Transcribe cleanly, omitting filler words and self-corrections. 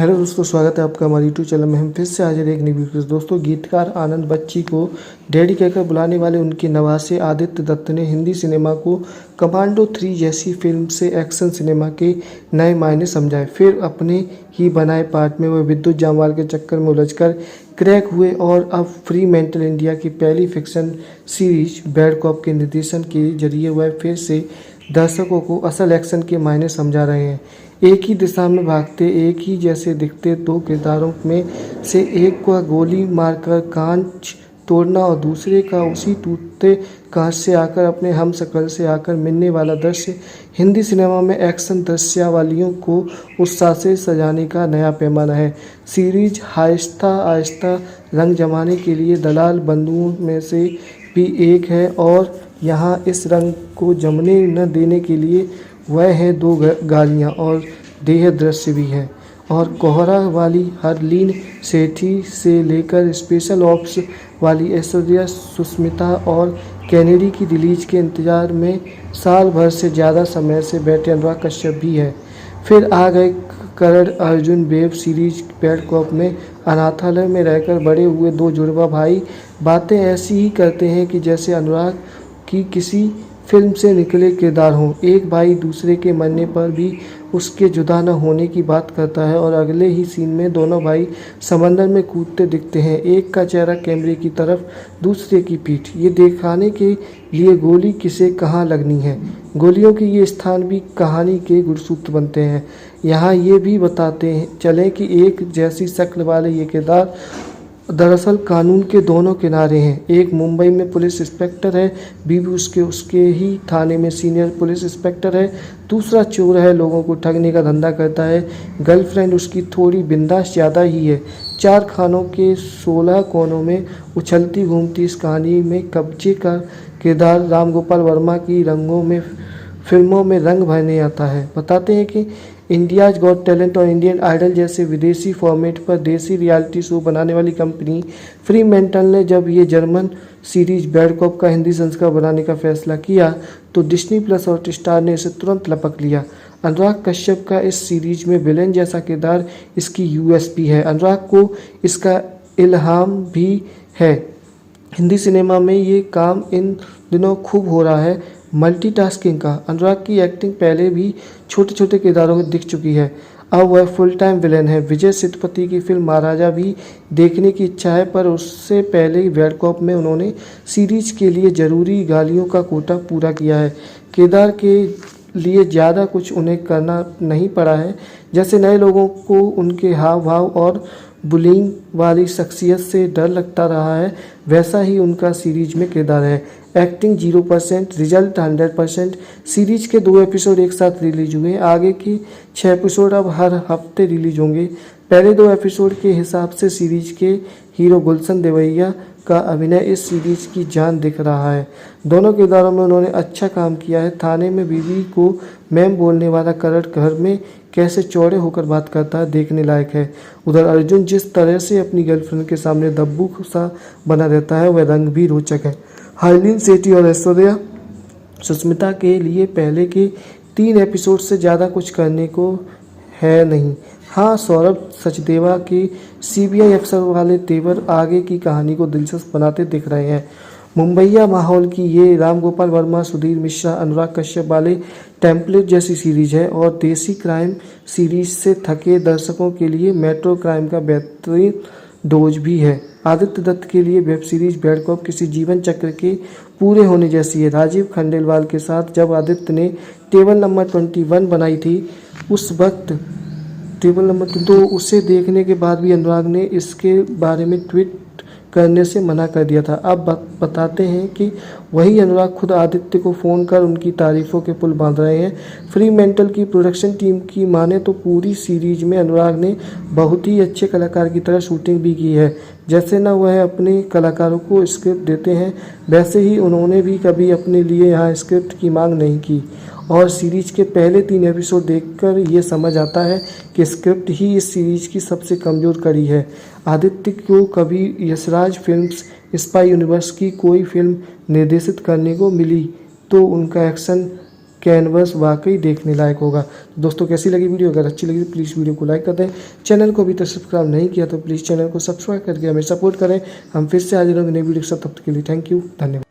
Hello दोस्तों, स्वागत है आपका हमारे यूट्यूब चैनल में। हम फिर से हाजिर एक नई वीडियो। दोस्तों, गीतकार आनंद बख्शी को डैडी कहकर बुलाने वाले उनके नवासे आदित्य दत्त ने हिंदी सिनेमा को कमांडो 3 जैसी फिल्म से एक्शन सिनेमा के नए मायने समझाए। फिर अपने ही बनाए पार्ट में वह विद्युत जामवाल के चक्कर में उलझकर क्रैक हुए और अब फ्री मेंटल इंडिया की पहली फिक्शन सीरीज बैड कॉप के निर्देशन के जरिए वह फिर से दर्शकों को असल एक्शन के मायने समझा रहे हैं। एक ही दिशा में भागते, एक ही जैसे दिखते दो किरदारों में से एक का गोली मारकर कांच तोड़ना और दूसरे का उसी टूटते कांच से आकर अपने हम शक्ल से आकर मिलने वाला दृश्य हिंदी सिनेमा में एक्शन दृश्यावलियों को उत्साह से सजाने का नया पैमाना है। सीरीज आहिस्ता आहिस्ता रंग जमाने के लिए दलाल बंधुओं में से भी एक है और यहाँ इस रंग को जमने न देने के लिए वह है दो गालियाँ और देह दृश्य भी है। और कोहरा वाली हरलीन सेठी से लेकर स्पेशल ऑप्स वाली ऐश्वर्या, सुष्मिता और कैनेडी की रिलीज के इंतजार में साल भर से ज़्यादा समय से बैठे अनुराग कश्यप भी है। फिर आ गए Karan Arjun web series bad cop में अनाथालय में रहकर बड़े हुए दो जुड़वा भाई बातें ऐसी ही करते हैं कि जैसे अनुराग की किसी फिल्म से निकले किरदार हों। एक भाई दूसरे के मरने पर भी उसके जुदा न होने की बात करता है और अगले ही सीन में दोनों भाई समंदर में कूदते दिखते हैं, एक का चेहरा कैमरे की तरफ, दूसरे की पीठ, ये दिखाने के लिए गोली किसे कहाँ लगनी है। गोलियों के ये स्थान भी कहानी के गुणसूत्र बनते हैं। यहाँ ये भी बताते चलें कि एक जैसी शक्ल वाले ये किरदार दरअसल कानून के दोनों किनारे हैं। एक मुंबई में पुलिस इंस्पेक्टर है, बीवी उसके ही थाने में सीनियर पुलिस इंस्पेक्टर है। दूसरा चोर है, लोगों को ठगने का धंधा करता है। गर्लफ्रेंड उसकी थोड़ी बिंदास ज़्यादा ही है। 4 खानों के 16 कोनों में उछलती घूमती इस कहानी में कब्जे का किरदार राम गोपाल वर्मा की फिल्मों में रंग भरने आता है। बताते हैं कि इंडियाज गॉट टैलेंट और इंडियन आइडल जैसे विदेशी फॉर्मेट पर देसी रियलिटी शो बनाने वाली कंपनी फ्री मेंटल ने जब ये जर्मन सीरीज बैड कॉप का हिंदी संस्करण बनाने का फैसला किया तो डिज्नी प्लस और हॉटस्टार ने इसे तुरंत लपक लिया। अनुराग कश्यप का इस सीरीज में विलेन जैसा किरदार इसकी यूएसपी है। अनुराग को इसका इल्हाम भी है। हिंदी सिनेमा में ये काम इन दिनों खूब हो रहा है, मल्टीटास्किंग का। अनुराग की एक्टिंग पहले भी छोटे छोटे किरदारों में दिख चुकी है, अब वह फुल टाइम विलेन है। विजय सेतुपति की फिल्म महाराजा भी देखने की इच्छा है, पर उससे पहले बैड कॉप में उन्होंने सीरीज के लिए जरूरी गालियों का कोटा पूरा किया है। किरदार के लिए ज़्यादा कुछ उन्हें करना नहीं पड़ा है। जैसे नए लोगों को उनके हाव भाव और बुलिंग वाली शख्सियत से डर लगता रहा है, वैसा ही उनका सीरीज में किरदार है। Acting 0%, result 100%। सीरीज के 2 एपिसोड एक साथ रिलीज हुए, आगे के 6 एपिसोड अब हर हफ्ते रिलीज होंगे। पहले 2 एपिसोड के हिसाब से सीरीज के हीरो गुलशन देवैया का अभिनय इस सीरीज की जान दिख रहा है। दोनों किरदारों में उन्होंने अच्छा काम किया है। थाने में बीवी को मैम बोलने वाला करण घर में कैसे चौड़े होकर बात करता है, देखने लायक है। उधर अर्जुन जिस तरह से अपनी गर्लफ्रेंड के सामने दब्बू सा बना रहता है, वह रंग भी रोचक है। हरलीन सेठी और ऐश्वर्या, सुष्मिता के लिए पहले के 3 एपिसोड से ज़्यादा कुछ करने को है नहीं। हाँ, सौरभ सचदेवा के सीबीआई अफसर वाले तेवर आगे की कहानी को दिलचस्प बनाते दिख रहे हैं। मुंबईया माहौल की ये राम गोपाल वर्मा, सुधीर मिश्रा, अनुराग कश्यप वाले टेम्पलेट जैसी सीरीज है और देसी क्राइम सीरीज से थके दर्शकों के लिए मेट्रो क्राइम का बेहतरीन डोज भी है। आदित्य दत्त के लिए वेब सीरीज बैड कॉप किसी जीवन चक्र के पूरे होने जैसी है। राजीव खंडेलवाल के साथ जब आदित्य ने टेबल नंबर 21 बनाई थी, उस वक्त टेबल नंबर तो उसे देखने के बाद भी अनुराग ने इसके बारे में ट्वीट करने से मना कर दिया था। अब बताते हैं कि वही अनुराग खुद आदित्य को फ़ोन कर उनकी तारीफ़ों के पुल बांध रहे हैं। फ्री मेंटल की प्रोडक्शन टीम की माने तो पूरी सीरीज में अनुराग ने बहुत ही अच्छे कलाकार की तरह शूटिंग भी की है। जैसे न वह अपने कलाकारों को स्क्रिप्ट देते हैं, वैसे ही उन्होंने भी कभी अपने लिए यहाँ स्क्रिप्ट की मांग नहीं की। और सीरीज के पहले 3 एपिसोड देखकर ये समझ आता है कि स्क्रिप्ट ही इस सीरीज की सबसे कमज़ोर कड़ी है। आदित्य को कभी यशराज फिल्म्स स्पाई यूनिवर्स की कोई फिल्म निर्देशित करने को मिली तो उनका एक्शन कैनवस वाकई देखने लायक होगा। तो दोस्तों कैसी लगी वीडियो? अगर अच्छी लगी तो प्लीज़ वीडियो को लाइक कर दें। चैनल को अभी तक सब्सक्राइब नहीं किया तो प्लीज़ चैनल को सब्सक्राइब करके हमें सपोर्ट करें। हम फिर से हाजिर होंगे नई वीडियो के साथ, तब तक के लिए थैंक यू, धन्यवाद।